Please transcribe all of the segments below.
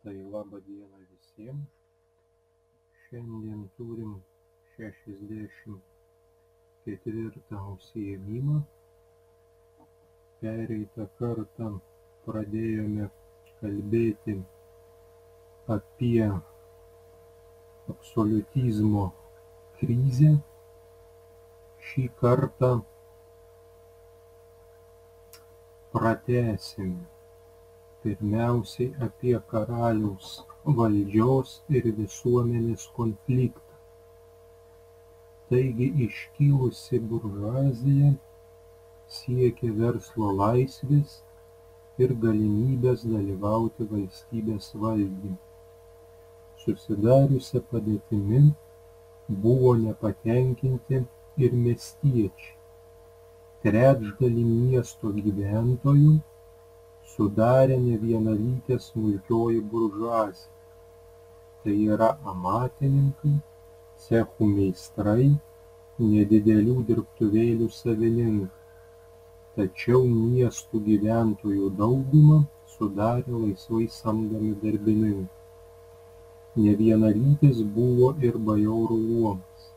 Tai laba diena visiems. Šiandien turim 64 užsiėmimą. Pereitą kartą pradėjome kalbėti apie absoliutizmo krizę. Šį kartą pratęsime. Pirmiausiai apie karaliaus valdžios ir visuomenės konfliktą. Taigi iškilusi buržuazija siekia verslo laisvės ir galimybės dalyvauti valstybės valdyme. Susidariusia padėtimi buvo nepatenkinti ir miestiečiai. Trečdalį miesto gyventojų sudarė nevienalytė smulkioji buržuazija, tai yra amatininkai, cechų meistrai, nedidelių dirbtuvėlių savininkai, tačiau miestų gyventojų daugumą sudarė laisvai samdomi darbininkai. Nevienalytis buvo ir bajorų luomas,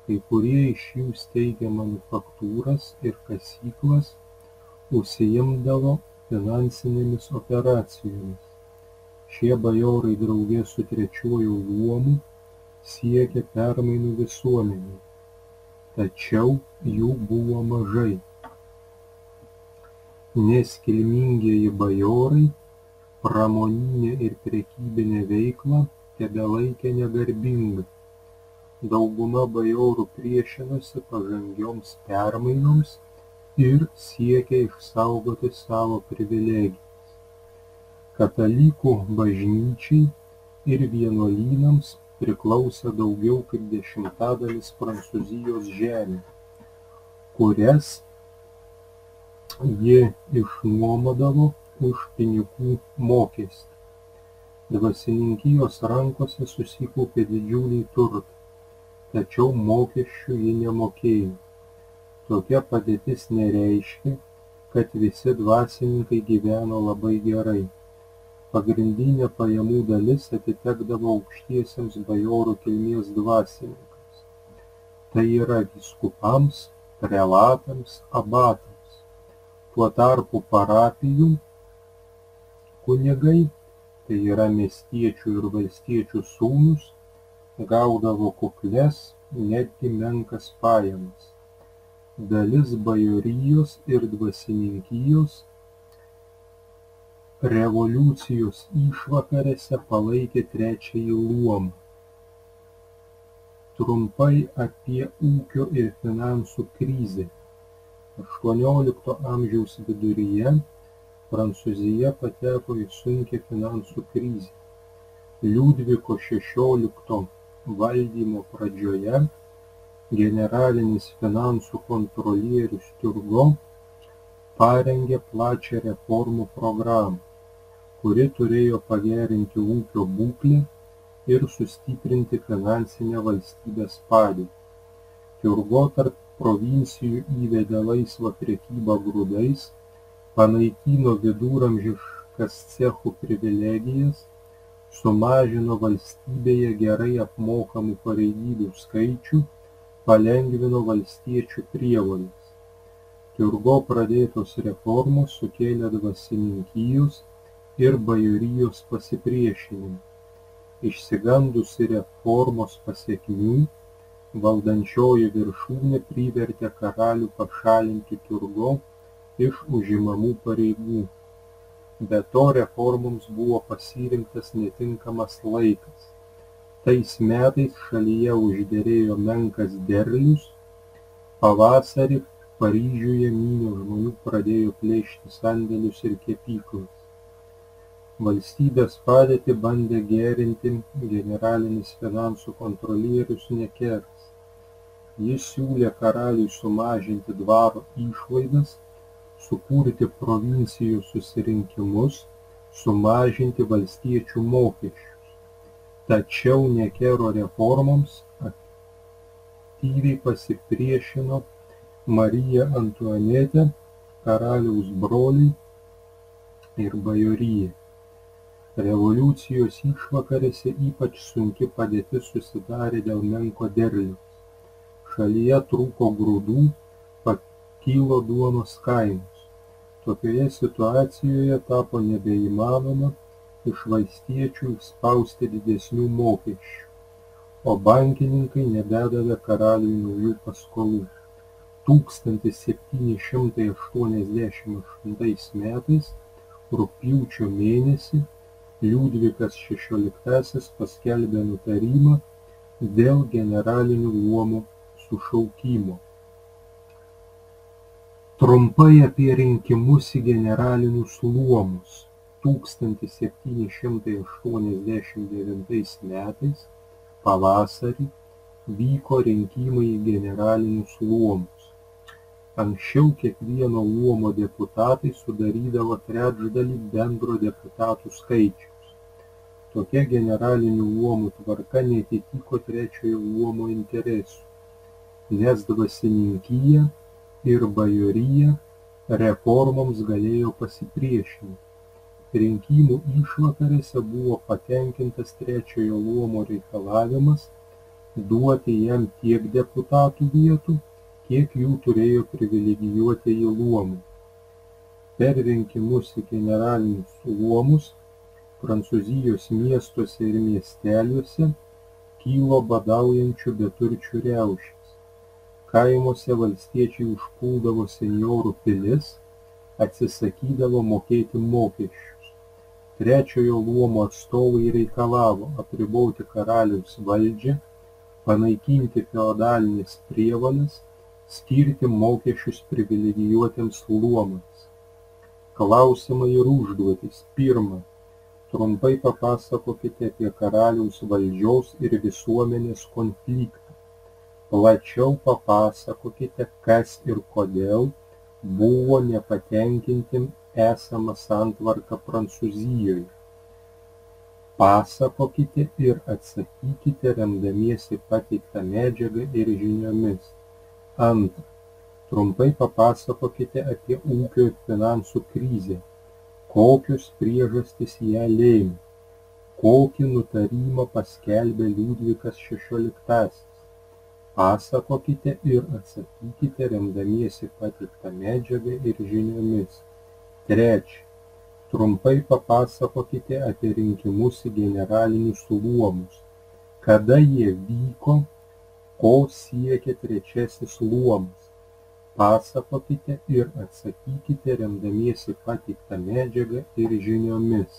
kai kurie iš jų steigė manufaktūras ir kasyklas, užsiimdavo finansinėmis operacijomis. Šie bajorai drauge su trečiuoju luomu siekė permainų visuomenėje, tačiau jų buvo mažai, nes kilmingieji bajorai pramoninę ir prekybinę veiklą tebelaikė negarbinga. Dauguma bajorų priešinosi pažangioms permainoms ir siekė išsaugoti savo privilegijas. Katalikų bažnyčiai ir vienuolynams priklausė daugiau kaip 10% Prancūzijos žemių, kurias ji išnuomodavo už pinigų mokestį. Dvasininkijos rankose susikaupė didžiuliai turtai, tačiau mokesčių ji nemokėjo. Tokia padėtis nereiškia, kad visi dvasininkai gyveno labai gerai. Pagrindinė pajamų dalis atitekdavo aukštiesiems bajorų kilmės dvasininkams, tai yra vyskupams, prelatams, abatams. Tuo tarpu parapijų kunigai, tai yra miestiečių ir valstiečių sūnūs, gaudavo kuklias, netgi menkas pajamas. Dalis bajorijos ir dvasininkijos revoliucijos išvakarėse palaikė trečiąjį luomą. Trumpai apie ūkio ir finansų krizę. 18 amžiaus viduryje Prancūzija pateko į sunkią finansų krizę. Liudviko XVI valdymo pradžioje generalinis finansų kontrolierius Turgot parengė plačią reformų programą, kuri turėjo pagerinti ūkio būklę ir sustiprinti finansinę valstybės padėtį. Turgot tarp provincijų įvedė laisvą prekybą grūdais, panaikino viduramžiškas cechų privilegijas, sumažino valstybėje gerai apmokamų pareigybių skaičių, palengvino valstiečių prievoles. Turgot pradėtos reformos sukėlė dvasininkijos ir bajorijos pasipriešinimą. Išsigandusi reformos pasekmių, valdančioji viršūnė privertė karalių pašalinti Turgot iš užimamų pareigų. Be to reformoms buvo pasirinktas netinkamas laikas. Tais metais šalyje užderėjo menkas derlius, pavasarį Paryžiuje minios žmonių pradėjo plėšti sandėlius ir kepyklas. Valstybės padėtį bandė gerinti generalinis finansų kontrolierius Nekeras. Jis siūlė karaliui sumažinti dvaro išlaidas, sukurti provincijų susirinkimus, sumažinti valstiečių mokesčius. Tačiau Nekero reformoms aktyviai pasipriešino Marija Antuanetė, karaliaus broliai ir bajorija. Revoliucijos išvakarėse ypač sunki padėtis susidarė dėl menko derliaus. Šalyje trūko grūdų, pakilo duonos kainos. Tokioje situacijoje tapo nebeįmanoma iš valstiečių išspausti didesnių mokesčių, o bankininkai nebedavė karaliui naujų paskolų. 1788 metais rugpjūčio mėnesį Liudvikas XVI paskelbė nutarimą dėl generalinių luomų sušaukimo. Trumpai apie rinkimus į generalinius luomus. 1789 metais pavasarį vyko rinkimai į generalinius luomus. Anksčiau kiekvieno luomo deputatai sudarydavo trečdalį bendro deputatų skaičiaus. Tokia generalinių luomų tvarka neatitiko trečiojo luomo interesų, nes dvasininkija ir bajorija reformoms galėjo pasipriešinti. Rinkimų išvakarėse buvo patenkintas trečiojo luomo reikalavimas duoti jam tiek deputatų vietų, kiek jų turėjo privilegijuotieji luomai. Per rinkimus į generalinius luomus Prancūzijos miestuose ir miesteliuose kilo badaujančių beturčių riaušės. Kaimuose valstiečiai užpuldavo senjorų pilis, atsisakydavo mokėti mokesčius. Trečiojo luomo atstovai reikalavo apriboti karaliaus valdžią, panaikinti feodalinės prievoles, skirti mokesčius privilegijuotiems luomams. Klausimai ir užduotys. 1. Trumpai papasakokite apie karaliaus valdžios ir visuomenės konfliktą. Plačiau papasakokite, kas ir kodėl buvo nepatenkinti esama santvarka Prancūzijoje. Pasakokite ir atsakykite remdamiesi pateiktą medžiagą ir žiniomis. 2. Trumpai papasakokite apie ūkio ir finansų krizę. Kokios priežastys ją lėmė? Kokį nutarimą paskelbė Liudvikas XVI? Pasakokite ir atsakykite remdamiesi pateiktą medžiagą ir žiniomis. 3. Trumpai papasakokite apie rinkimus į generalinius luomus. Kada jie vyko? Ko siekė trečiasis luomas? Pasakokite ir atsakykite remdamiesi pateiktą medžiagą ir žiniomis.